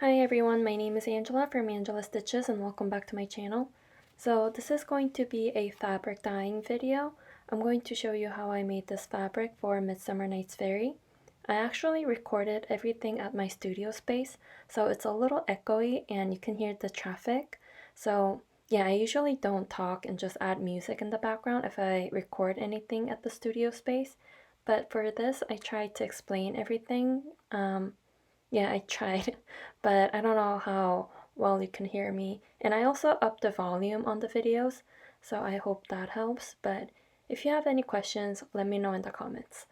Hi everyone, my name is Angela from Angela Stitches and welcome back to my channel. So this is going to be a fabric dyeing video. I'm going to show you how I made this fabric for Midsummer Night's Fairy. I actually recorded everything at my studio space, so it's a little echoey and you can hear the traffic. So yeah, I usually don't talk and just add music in the background if I record anything at the studio space. But for this, I tried to explain everything. Yeah, I tried, but I don't know how well you can hear me. And I also upped the volume on the videos, so I hope that helps. But if you have any questions, let me know in the comments.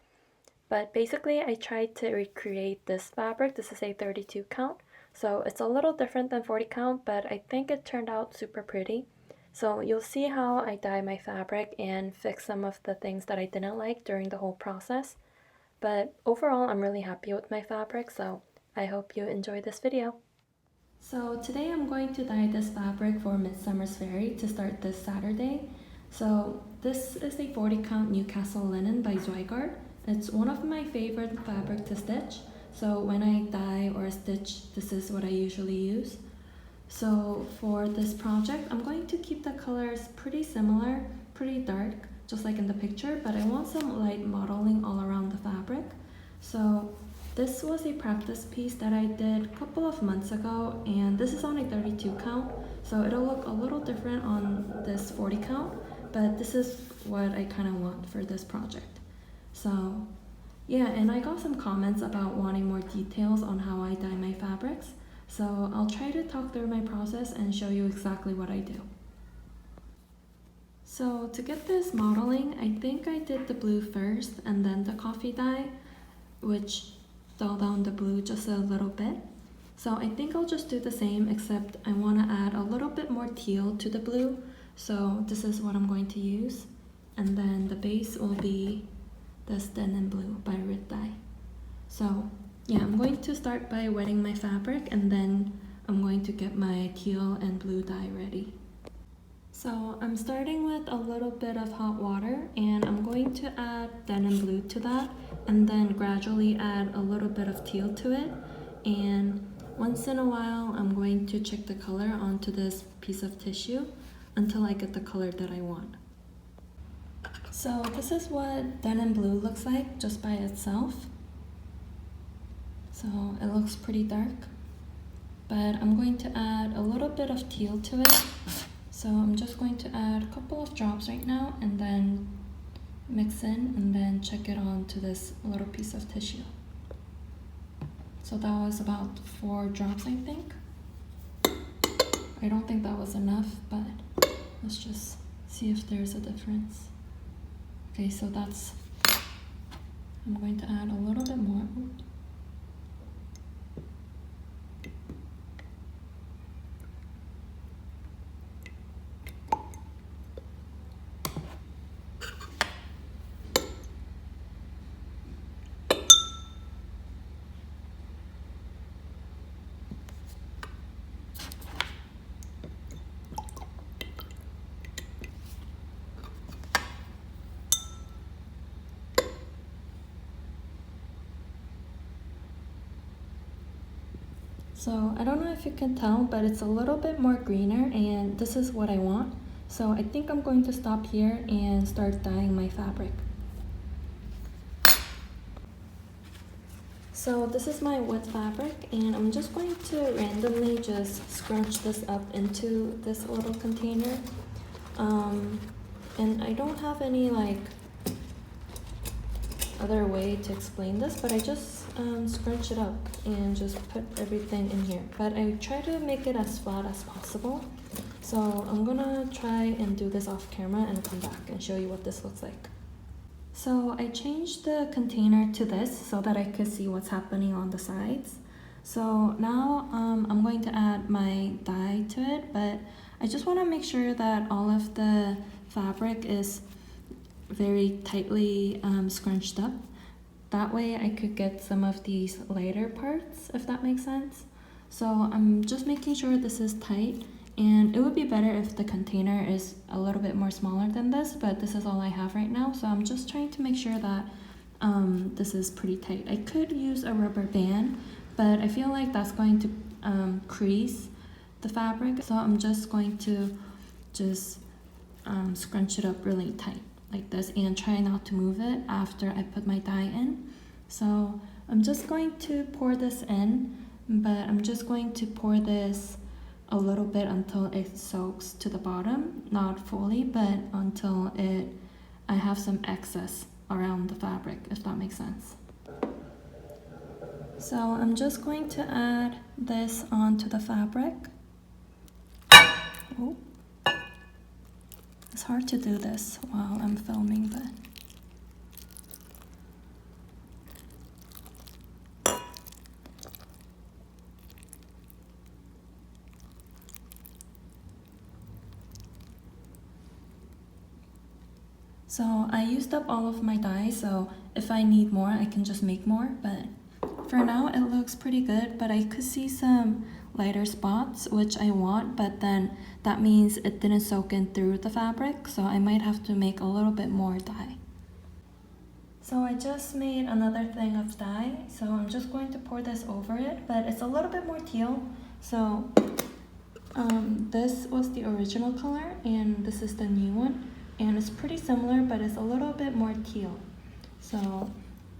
But basically, I tried to recreate this fabric. This is a 32 count, so it's a little different than 40 count, but I think it turned out super pretty. So you'll see how I dye my fabric and fix some of the things that I didn't like during the whole process. But overall, I'm really happy with my fabric, so I hope you enjoy this video. So today I'm going to dye this fabric for Midsummer's Fairy to start this Saturday. So this is a 40 count Newcastle linen by Zweigart. It's one of my favorite fabric to stitch. So when I dye or stitch, this is what I usually use. So for this project, I'm going to keep the colors pretty similar, pretty dark, just like in the picture, but I want some light modeling all around the fabric. So this was a practice piece that I did a couple of months ago, and this is on a 32 count, so it'll look a little different on this 40 count, but this is what I kind of want for this project. So yeah, and I got some comments about wanting more details on how I dye my fabrics, so I'll try to talk through my process and show you exactly what I do. So to get this modeling, I think I did the blue first and then the coffee dye, which dull down the blue just a little bit. So I think I'll just do the same, except I want to add a little bit more teal to the blue. So this is what I'm going to use. And then the base will be this Denim Blue by Rit Dye. So yeah, I'm going to start by wetting my fabric and then I'm going to get my teal and blue dye ready. So I'm starting with a little bit of hot water and I'm going to add Denim Blue to that and then gradually add a little bit of teal to it. And once in a while, I'm going to check the color onto this piece of tissue until I get the color that I want. So this is what Denim Blue looks like just by itself. So it looks pretty dark, but I'm going to add a little bit of teal to it. So I'm just going to add a couple of drops right now and then mix in and then check it onto this little piece of tissue. So that was about 4 drops, I think. I don't think that was enough, but let's just see if there's a difference. Okay, so I'm going to add a little bit more. So I don't know if you can tell, but it's a little bit more greener and this is what I want. So I think I'm going to stop here and start dyeing my fabric. So this is my wet fabric and I'm just going to randomly just scrunch this up into this little container. And I don't have any like other way to explain this, but I just scrunch it up and just put everything in here. But I try to make it as flat as possible. So I'm gonna try and do this off camera and come back and show you what this looks like. So I changed the container to this so that I could see what's happening on the sides. So now I'm going to add my dye to it, but I just want to make sure that all of the fabric is very tightly scrunched up. That way I could get some of these lighter parts, if that makes sense. So I'm just making sure this is tight, and it would be better if the container is a little bit more smaller than this, but this is all I have right now. So I'm just trying to make sure that this is pretty tight. I could use a rubber band, but I feel like that's going to crease the fabric. So I'm just going to scrunch it up really tight like this and try not to move it after I put my dye in. So I'm just going to pour this in, but I'm just going to pour this a little bit until it soaks to the bottom, not fully, but until I have some excess around the fabric, if that makes sense. So I'm just going to add this onto the fabric. Oh, it's hard to do this while I'm filming, but so I used up all of my dye, so if I need more, I can just make more, but for now it looks pretty good, but I could see some lighter spots, which I want, but then that means it didn't soak in through the fabric, so I might have to make a little bit more dye. So I just made another thing of dye, so I'm just going to pour this over it, but it's a little bit more teal. So this was the original color, and this is the new one, and it's pretty similar, but it's a little bit more teal. So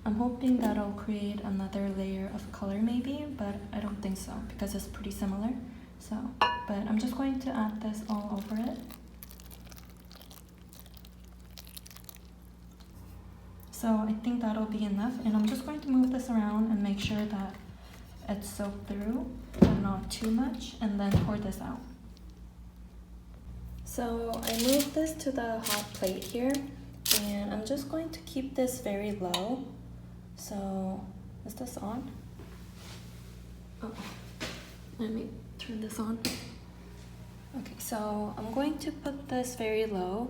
I'm hoping that'll create another layer of color maybe, but I don't think so because it's pretty similar. So, but I'm just going to add this all over it. So I think that'll be enough, and I'm just going to move this around and make sure that it's soaked through, but not too much, and then pour this out. So I moved this to the hot plate here, and I'm just going to keep this very low. So, is this on? Oh, let me turn this on. Okay, so I'm going to put this very low,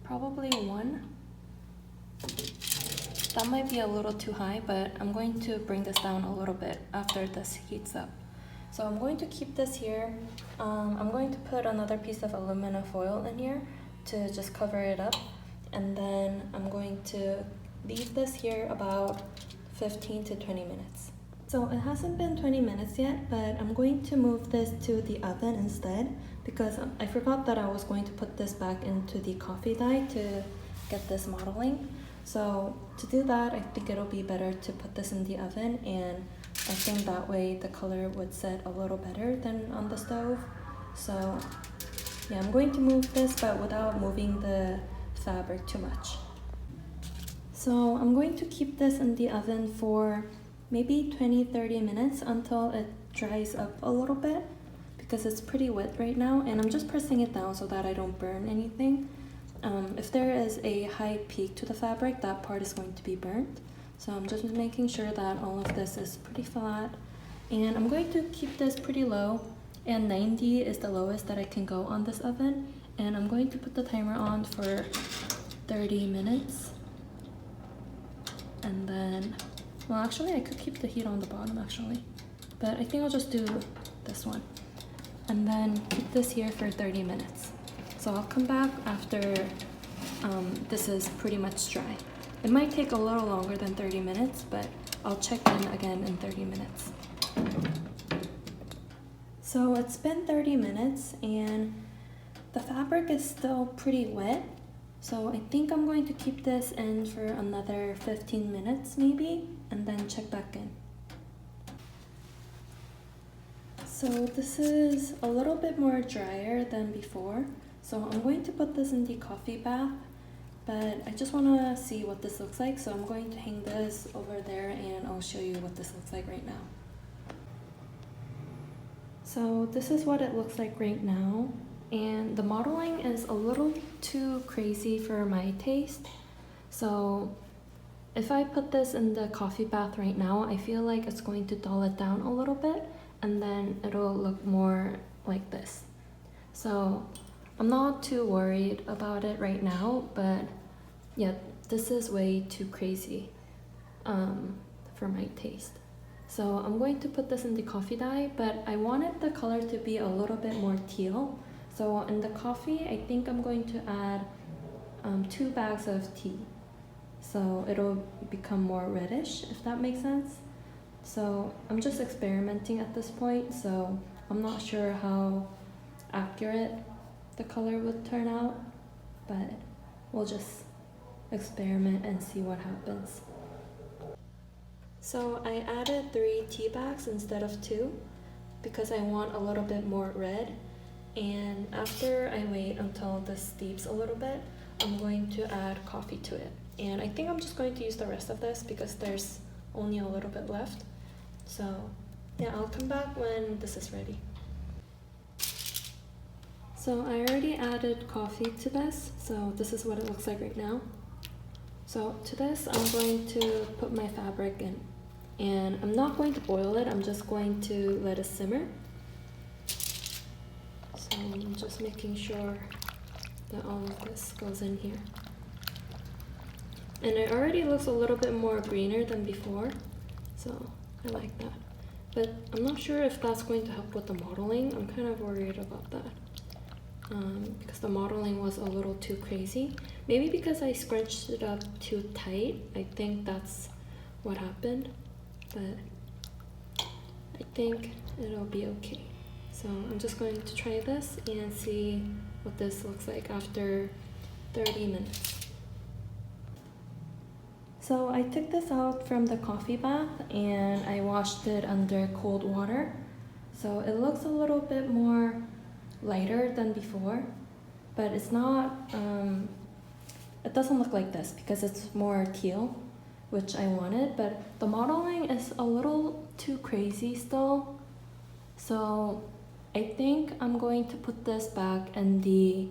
probably 1. That might be a little too high, but I'm going to bring this down a little bit after this heats up. So I'm going to keep this here. I'm going to put another piece of aluminum foil in here to just cover it up, and then I'm going to leave this here about 15 to 20 minutes. So it hasn't been 20 minutes yet, but I'm going to move this to the oven instead because I forgot that I was going to put this back into the coffee dye to get this modeling. So to do that, I think it'll be better to put this in the oven, and I think that way the color would set a little better than on the stove. So yeah, I'm going to move this, but without moving the fabric too much. So I'm going to keep this in the oven for maybe 20-30 minutes until it dries up a little bit because it's pretty wet right now, and I'm just pressing it down so that I don't burn anything. If there is a high peak to the fabric, that part is going to be burnt. So I'm just making sure that all of this is pretty flat, and I'm going to keep this pretty low, and 90 is the lowest that I can go on this oven, and I'm going to put the timer on for 30 minutes. And then, well, actually I could keep the heat on the bottom actually, but I think I'll just do this one, and then keep this here for 30 minutes. So I'll come back after this is pretty much dry. It might take a little longer than 30 minutes, but I'll check in again in 30 minutes. So it's been 30 minutes and the fabric is still pretty wet. So I think I'm going to keep this in for another 15 minutes maybe, and then check back in. So this is a little bit more drier than before. So I'm going to put this in the coffee bath, but I just want to see what this looks like. So I'm going to hang this over there and I'll show you what this looks like right now. So this is what it looks like right now. And the modeling is a little too crazy for my taste. So if I put this in the coffee bath right now, I feel like it's going to dull it down a little bit, and then it'll look more like this. So I'm not too worried about it right now, but yeah, this is way too crazy for my taste. So I'm going to put this in the coffee dye, but I wanted the color to be a little bit more teal. So in the coffee, I think I'm going to add 2 bags of tea. So it'll become more reddish, if that makes sense. So I'm just experimenting at this point, so I'm not sure how accurate the color would turn out, but we'll just experiment and see what happens. So I added 3 tea bags instead of 2 because I want a little bit more red, and after I wait until this steeps a little bit, I'm going to add coffee to it. And I think I'm just going to use the rest of this because there's only a little bit left. So yeah, I'll come back when this is ready. So I already added coffee to this, so this is what it looks like right now. So to this, I'm going to put my fabric in. And I'm not going to boil it, I'm just going to let it simmer. So I'm just making sure that all of this goes in here. And it already looks a little bit more greener than before, so I like that. But I'm not sure if that's going to help with the modeling. I'm kind of worried about that. Because the modeling was a little too crazy. Maybe because I scrunched it up too tight. I think that's what happened. But I think it'll be okay. So I'm just going to try this and see what this looks like after 30 minutes. So I took this out from the coffee bath and I washed it under cold water. So it looks a little bit more lighter than before, but it's not, it doesn't look like this because it's more teal, which I wanted, but the modeling is a little too crazy still. So I think I'm going to put this back in the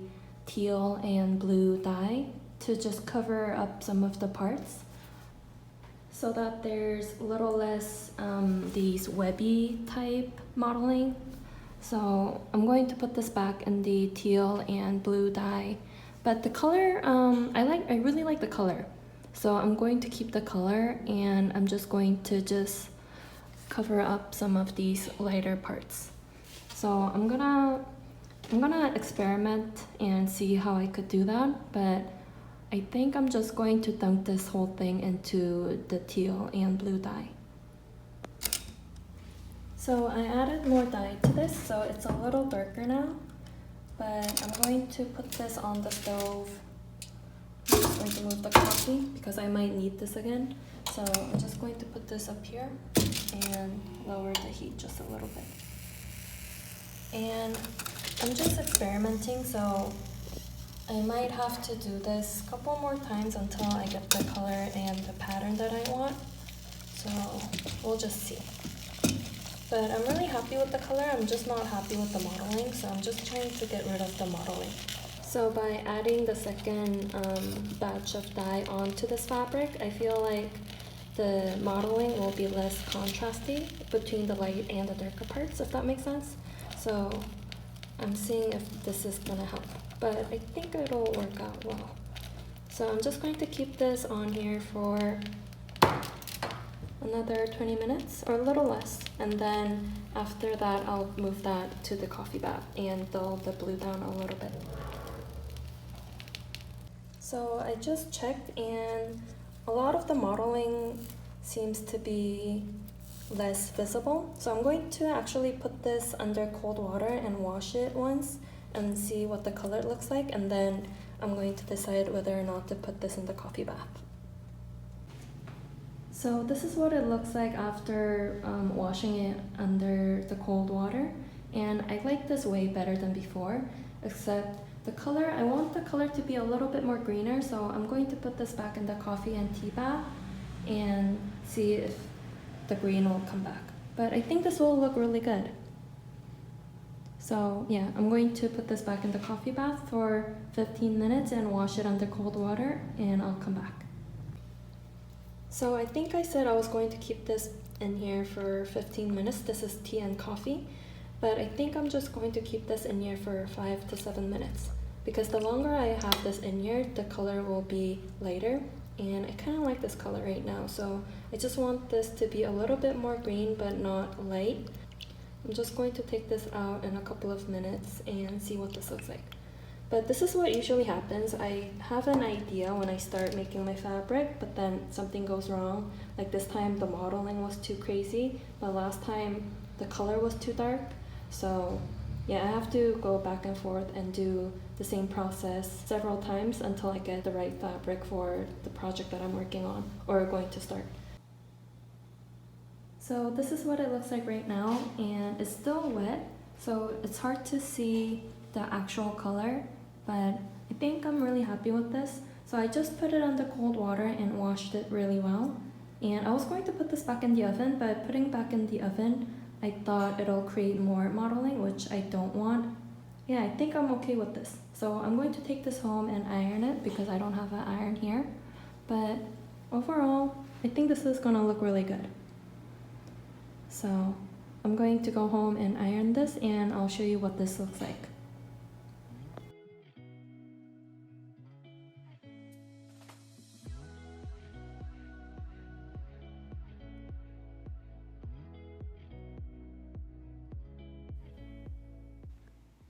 teal and blue dye to just cover up some of the parts so that there's a little less these webby type modeling. So I'm going to put this back in the teal and blue dye, but the color, I really like the color. So I'm going to keep the color and I'm just going to just cover up some of these lighter parts. So I'm gonna experiment and see how I could do that, but I think I'm just going to dunk this whole thing into the teal and blue dye. So I added more dye to this, so it's a little darker now, but I'm going to put this on the stove. I'm just going to move the coffee because I might need this again. So I'm just going to put this up here and lower the heat just a little bit. And I'm just experimenting, so I might have to do this a couple more times until I get the color and the pattern that I want. So we'll just see. But I'm really happy with the color, I'm just not happy with the modeling, so I'm just trying to get rid of the modeling. So by adding the second batch of dye onto this fabric, I feel like the modeling will be less contrasty between the light and the darker parts, if that makes sense. So I'm seeing if this is gonna help, but I think it'll work out well. So I'm just going to keep this on here for another 20 minutes or a little less, and then after that I'll move that to the coffee bath and dull the blue down a little bit. So I just checked and a lot of the modeling seems to be less visible, so I'm going to actually put this under cold water and wash it once and see what the color looks like, and then I'm going to decide whether or not to put this in the coffee bath. So this is what it looks like after washing it under the cold water, and I like this way better than before, except the color, I want the color to be a little bit more greener, so I'm going to put this back in the coffee and tea bath and see if the green will come back. But I think this will look really good. So yeah, I'm going to put this back in the coffee bath for 15 minutes and wash it under cold water, and I'll come back. So I think I said I was going to keep this in here for 15 minutes. This is tea and coffee, but I think I'm just going to keep this in here for 5 to 7 minutes, because the longer I have this in here, the color will be lighter, and I kind of like this color right now, so I just want this to be a little bit more green but not light. I'm just going to take this out in a couple of minutes and see what this looks like. But this is what usually happens. I have an idea when I start making my fabric, but then something goes wrong. Like this time the modeling was too crazy, but last time the color was too dark. So yeah, I have to go back and forth and do the same process several times until I get the right fabric for the project that I'm working on or going to start. So this is what it looks like right now, and it's still wet, so it's hard to see the actual color, but I think I'm really happy with this. So I just put it under cold water and washed it really well. And I was going to put this back in the oven, but putting it back in the oven, I thought it'll create more modeling, which I don't want. Yeah, I think I'm okay with this. So I'm going to take this home and iron it because I don't have an iron here. But overall, I think this is gonna look really good. So I'm going to go home and iron this, and I'll show you what this looks like.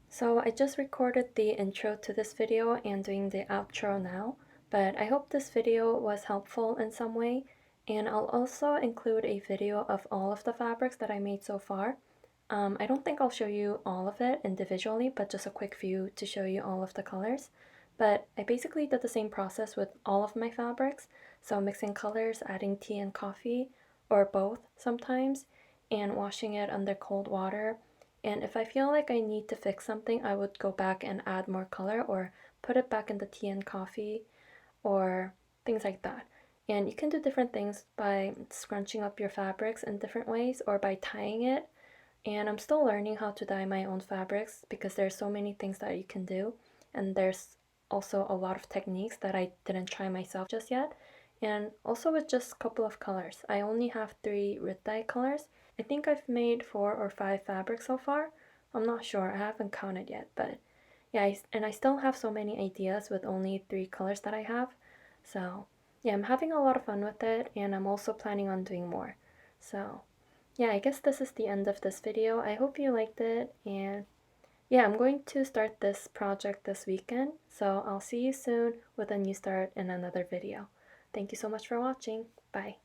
So I just recorded the intro to this video and doing the outro now, but I hope this video was helpful in some way, and I'll also include a video of all of the fabrics that I made so far. I don't think I'll show you all of it individually, but just a quick view to show you all of the colors. But I basically did the same process with all of my fabrics, so mixing colors, adding tea and coffee, or both sometimes, and washing it under cold water. And if I feel like I need to fix something, I would go back and add more color or put it back in the tea and coffee or things like that. And you can do different things by scrunching up your fabrics in different ways or by tying it. And I'm still learning how to dye my own fabrics because there's so many things that you can do. And there's also a lot of techniques that I didn't try myself just yet. And also with just a couple of colors. I only have 3 root dye colors. I think I've made 4 or 5 fabrics so far. I'm not sure, I haven't counted yet, but yeah, and I still have so many ideas with only 3 colors that I have. So yeah, I'm having a lot of fun with it, and I'm also planning on doing more. So yeah, I guess this is the end of this video. I hope you liked it, and yeah, I'm going to start this project this weekend, so I'll see you soon with a new start in another video. Thank you so much for watching. Bye.